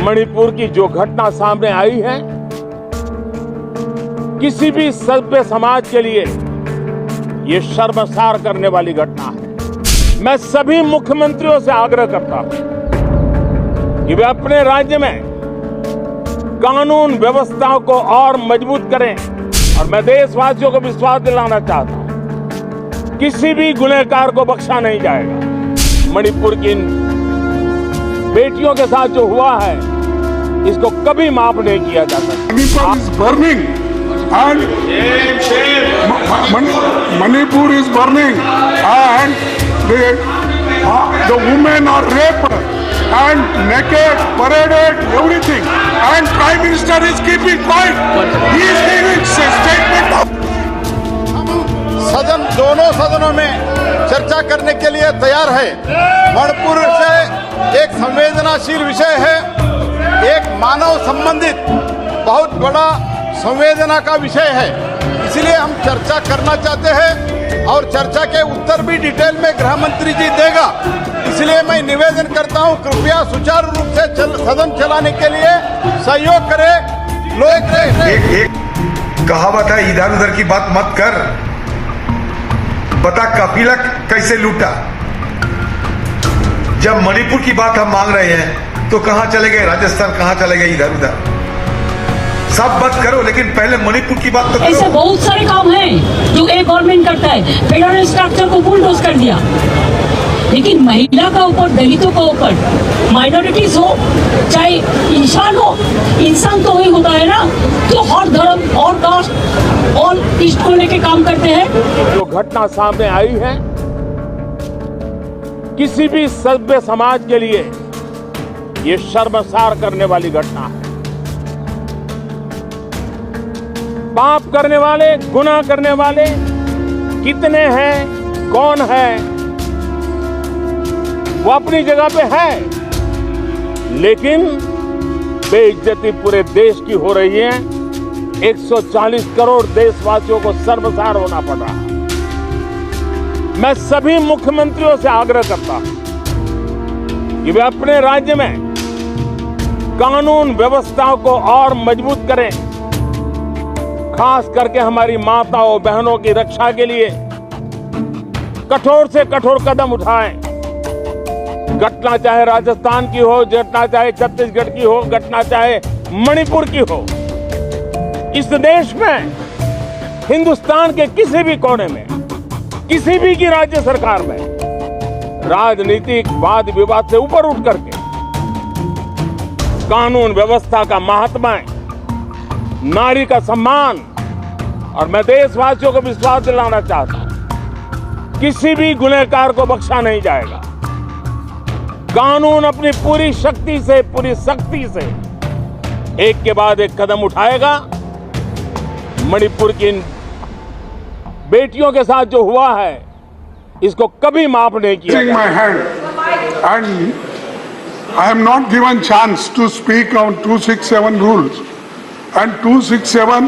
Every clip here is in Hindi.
मणिपुर की जो घटना सामने आई है, किसी भी सभ्य समाज के लिए ये शर्मसार करने वाली घटना है। मैं सभी मुख्यमंत्रियों से आग्रह करता हूं कि वे अपने राज्य में कानून व्यवस्था को और मजबूत करें। और मैं देशवासियों को विश्वास दिलाना चाहता हूं, किसी भी गुनहगार को बख्शा नहीं जाएगा। मणिपुर की इन बेटियों के साथ जो हुआ है, इसको कभी माफ नहीं किया जा सकता। And Manipur is burning, and the women are raped and naked, paraded, everything. And Prime Minister is keeping quiet. He is giving statement. सदन दोनों सदनों में चर्चा करने के लिए तैयार है। मणिपुर से एक संवेदनशील विषय है, एक मानव संबंधित बहुत बड़ा संवेदना का विषय है, इसलिए हम चर्चा करना चाहते हैं और चर्चा के उत्तर भी डिटेल में गृह मंत्री जी देगा। इसलिए मैं निवेदन करता हूं, कृपया सुचारू रूप से सदन चलाने के लिए सहयोग करें। लोग एक कहावत है, इधर उधर की बात मत कर, बता काफिला कैसे लूटा। जब मणिपुर की बात हम मांग रहे हैं तो कहां चले गए राजस्थान, कहां चले गए इधर उधर। सब बात करो, लेकिन पहले मणिपुर की बात तो करो। ऐसे बहुत सारे काम हैं जो एक गवर्नमेंट करता है। फेडरल स्ट्रक्चर को बुलडोज कर दिया, लेकिन महिला का ऊपर, दलितों का ऊपर, माइनॉरिटीज हो चाहे इंसान हो, इंसान तो वही होता है ना, तो हर धर्म और कास्ट और इष्ट को लेके काम करते हैं। जो घटना सामने आई है, किसी भी सभ्य समाज के लिए ये शर्मसार करने वाली घटना है। पाप करने वाले, गुनाह करने वाले कितने हैं, कौन है, वो अपनी जगह पे है, लेकिन बेइज्जती पूरे देश की हो रही है। 140 करोड़ देशवासियों को शर्मसार होना पड़ रहा है। मैं सभी मुख्यमंत्रियों से आग्रह करता हूं कि वे अपने राज्य में कानून व्यवस्था को और मजबूत करें, खास करके हमारी माताओं बहनों की रक्षा के लिए कठोर से कठोर कदम उठाएं। घटना चाहे राजस्थान की हो, घटना चाहे छत्तीसगढ़ की हो, घटना चाहे मणिपुर की हो, इस देश में, हिंदुस्तान के किसी भी कोने में, किसी भी की राज्य सरकार में राजनीतिक वाद विवाद से ऊपर उठ करके कानून व्यवस्था का महात्मा, नारी का सम्मान, और मैं देशवासियों को विश्वास दिलाना चाहता हूं, किसी भी गुनहगार को बख्शा नहीं जाएगा। कानून अपनी पूरी शक्ति से, पूरी सख्ती से एक के बाद एक कदम उठाएगा। मणिपुर की इन बेटियों के साथ जो हुआ है, इसको कभी माफ नहीं किया जाएगा। I am not given chance to speak on 267 rules. And 267,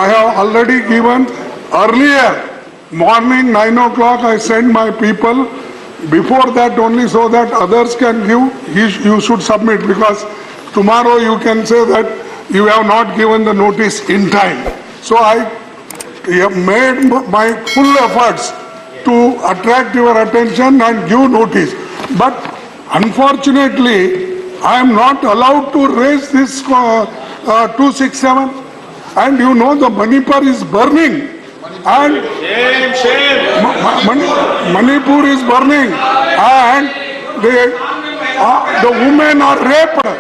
I have already given earlier morning 9 o'clock. I sent my people before that only, so that others can give. You should submit, because tomorrow you can say that you have not given the notice in time. So I have made my full efforts to attract your attention and give notice. But unfortunately, I am not allowed to raise this 267, and you know the Manipur is burning, and Manipur is burning, and the women are raped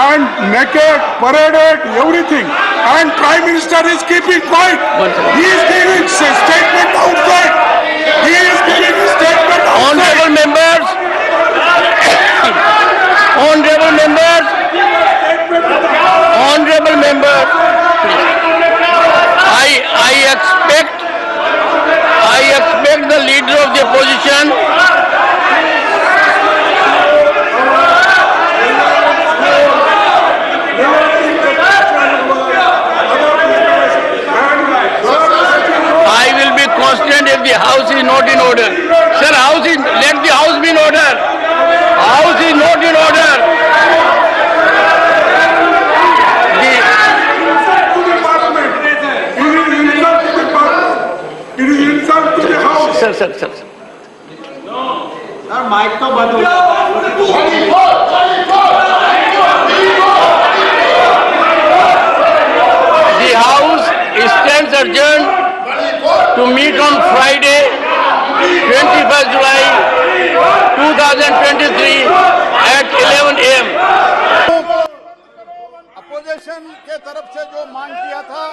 and naked, paraded, everything, and Prime Minister is keeping quiet. He is giving statement outside. He is giving statement outside. Honorable members, honorable members, honorable members, I expect the leader of the opposition if the house is not in order. Sir, let the house be in order. House is not in order. Sir mike तो बंद हो The House stands adjourned to meet on Friday, 21st July 2023 at 11 a.m. Opposition के तरफ से जो मांग किया था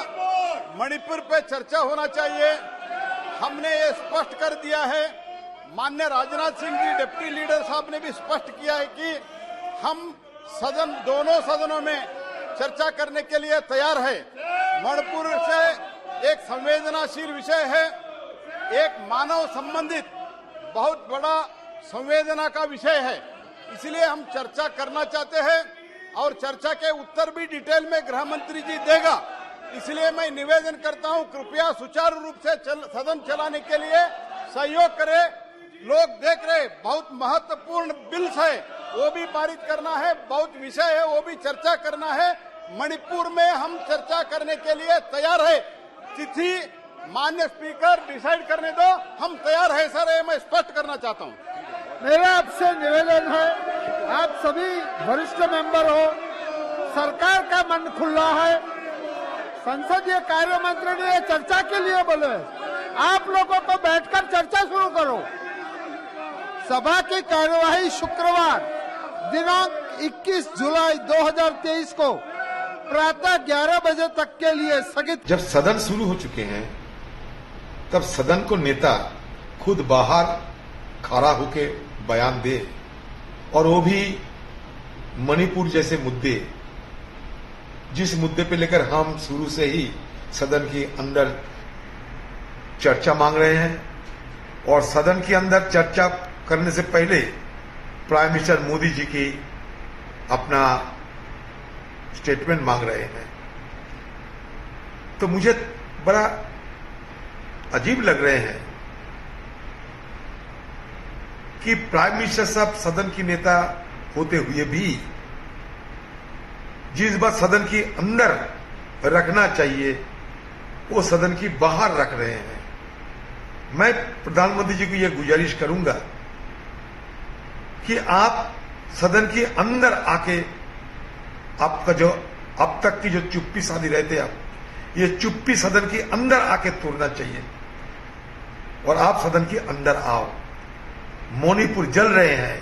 मणिपुर पे चर्चा होना चाहिए, हमने ये स्पष्ट कर दिया है। माननीय राजनाथ सिंह जी डिप्टी लीडर साहब ने भी स्पष्ट किया है कि हम दोनों सदनों में चर्चा करने के लिए तैयार है। मणिपुर से एक संवेदनशील विषय है, एक मानव संबंधित बहुत बड़ा संवेदना का विषय है, इसलिए हम चर्चा करना चाहते हैं और चर्चा के उत्तर भी डिटेल में गृह मंत्री जी देगा। इसलिए मैं निवेदन करता हूं, कृपया सुचारू रूप से सदन चलाने के लिए सहयोग करें। लोग देख रहे, बहुत महत्वपूर्ण बिल्स है, वो भी पारित करना है, बहुत विषय है, वो भी चर्चा करना है। मणिपुर में हम चर्चा करने के लिए तैयार है। तिथि माननीय स्पीकर डिसाइड करने दो, हम तैयार है सर, ये मैं स्पष्ट करना चाहता हूं। मेरा आपसे निवेदन है, आप सभी वरिष्ठ मेंबर हो, सरकार का मन खुला है, संसदीय कार्य मंत्री ने ये चर्चा के लिए बोले, आप लोगों को बैठकर चर्चा शुरू करो। सभा की कार्यवाही शुक्रवार दिनांक 21 जुलाई 2023 को प्रातः 11 बजे तक के लिए स्थगित। जब सदन शुरू हो चुके हैं तब सदन को नेता खुद बाहर खड़ा होके बयान दे, और वो भी मणिपुर जैसे मुद्दे, जिस मुद्दे पे लेकर हम शुरू से ही सदन के अंदर चर्चा मांग रहे हैं, और सदन के अंदर चर्चा करने से पहले प्राइम मिनिस्टर मोदी जी की अपना स्टेटमेंट मांग रहे हैं, तो मुझे बड़ा अजीब लग रहे हैं कि प्राइम मिनिस्टर साहब सदन की नेता होते हुए भी जिस बात सदन के अंदर रखना चाहिए वो सदन की बाहर रख रहे हैं। मैं प्रधानमंत्री जी को यह गुजारिश करूंगा कि आप सदन के अंदर आके आपका जो अब तक की जो चुप्पी साधी रहते आप, ये चुप्पी सदन के अंदर आके तोड़ना चाहिए और आप सदन के अंदर आओ। मणिपुर जल रहे हैं,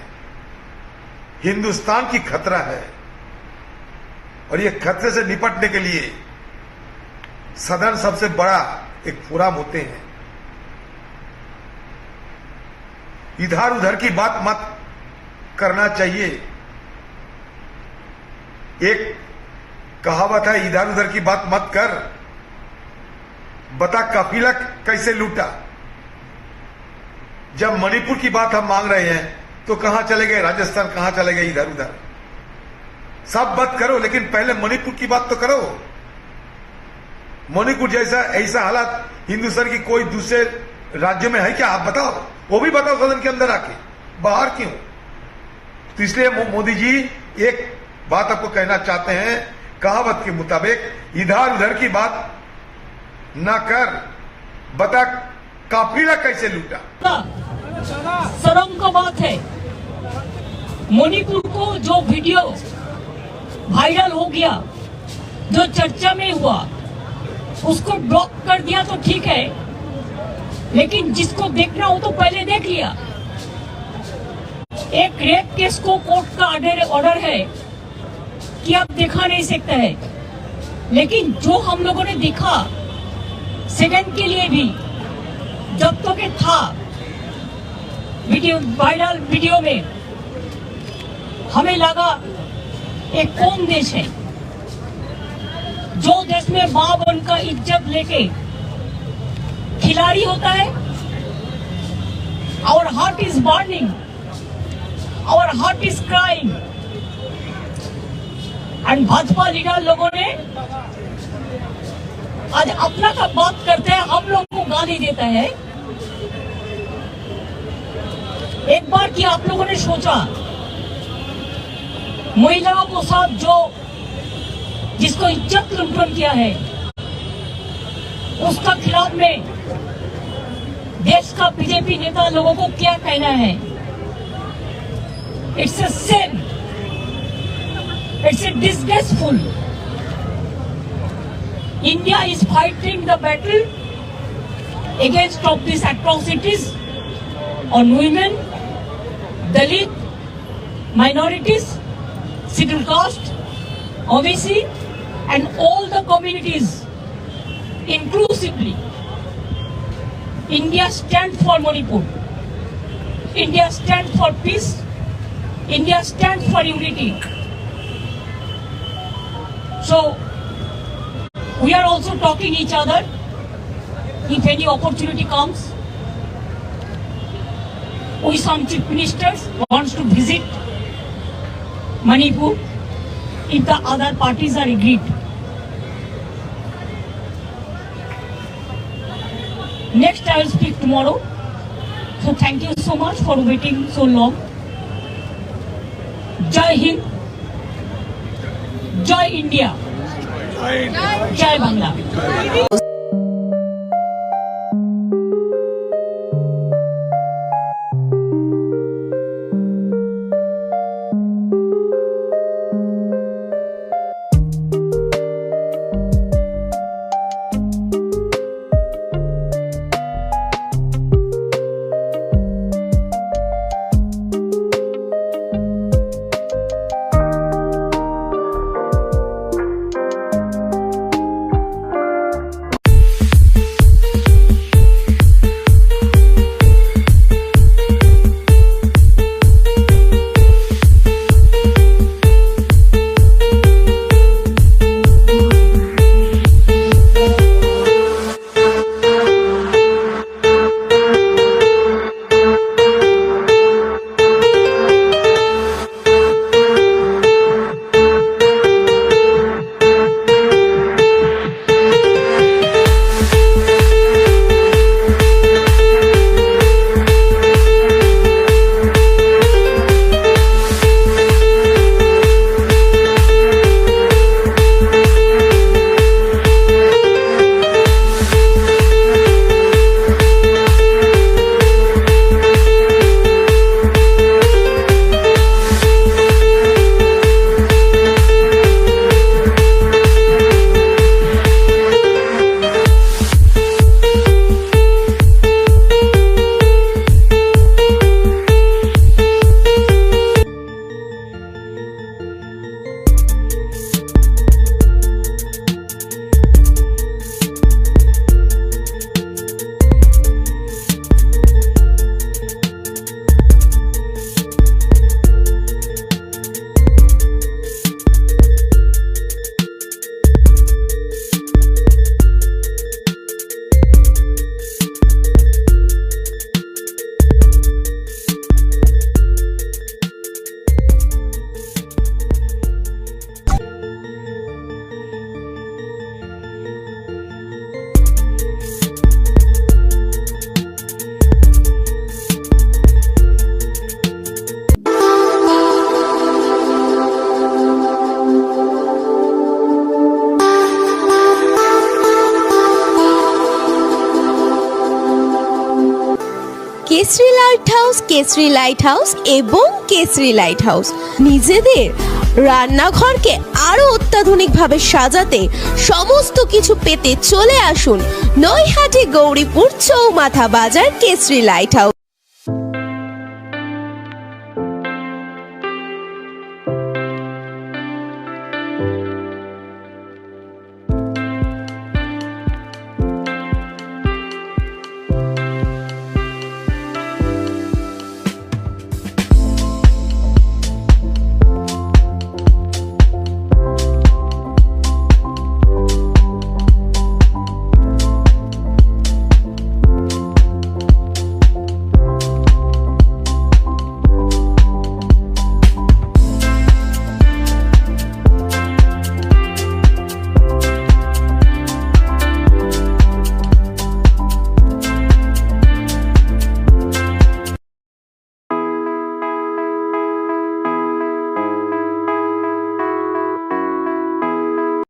हिंदुस्तान की खतरा है, और ये खतरे से निपटने के लिए सदन सबसे बड़ा एक फोरम होते हैं। इधर उधर की बात मत करना चाहिए। एक कहावत है, इधर उधर की बात मत कर, बता काफिला कैसे लूटा। जब मणिपुर की बात हम मांग रहे हैं तो कहां चले गए राजस्थान, कहां चले गए इधर उधर। सब बात करो, लेकिन पहले मणिपुर की बात तो करो। मणिपुर जैसा ऐसा हालात हिंदुस्तान की कोई दूसरे राज्य में है क्या? आप बताओ, वो भी बताओ सदन के अंदर आके, बाहर क्यों? तो इसलिए मोदी जी एक बात आपको कहना चाहते हैं, कहावत के मुताबिक इधर उधर की बात ना कर, बता काफिला कैसे लूटा। शर्म का बात है, मणिपुर को जो वीडियो वायरल हो गया, जो चर्चा में हुआ, उसको ब्लॉक कर दिया तो ठीक है, लेकिन जिसको देखना हो तो पहले देख लिया। एक रेप केस को कोर्ट का ऑर्डर है कि आप दिखा नहीं सकते हैं, लेकिन जो हम लोगों ने देखा सेकंड के लिए भी जब तक तो था वीडियो, वायरल वीडियो में, हमें लगा एक कौन देश है जो देश में मां बहन का इज्जत लेके खिलाड़ी होता है। Our heart is burning, our heart is crying. And Bhajpa leader लोगों ने आज अपना का बात करते हैं, हम लोगों को गाली देता है। एक बार की आप लोगों ने सोचा महिलाओं को साथ जो जिसको इज्जत लुंठन किया है उसका खिलाफ में देश का बीजेपी नेता लोगों को क्या कहना है? It's a sin, it's a disgraceful. India is fighting the battle against of these atrocities on women, Dalit, minorities, scheduled caste, OBC, and all the communities inclusively. India stands for Manipur. India stands for peace. India stands for unity. So we are also talking each other. If any opportunity comes, we some chief ministers wants to visit Manipur if the other parties are agreed. Next I will speak tomorrow. So thank you so much for waiting so long. Jai Hind, Jai India, Jai Bangla. Kesari light house, Kesari light house এবং কেসরি লাইট হাউস নিজেদের রান্নাঘরকে আরো অত্যাধুনিকভাবে সাজাতে সমস্ত কিছু পেতে চলে আসুন নৈহাটি গৌরীপুর চৌমাথা বাজার কেসরি লাইট হাউস।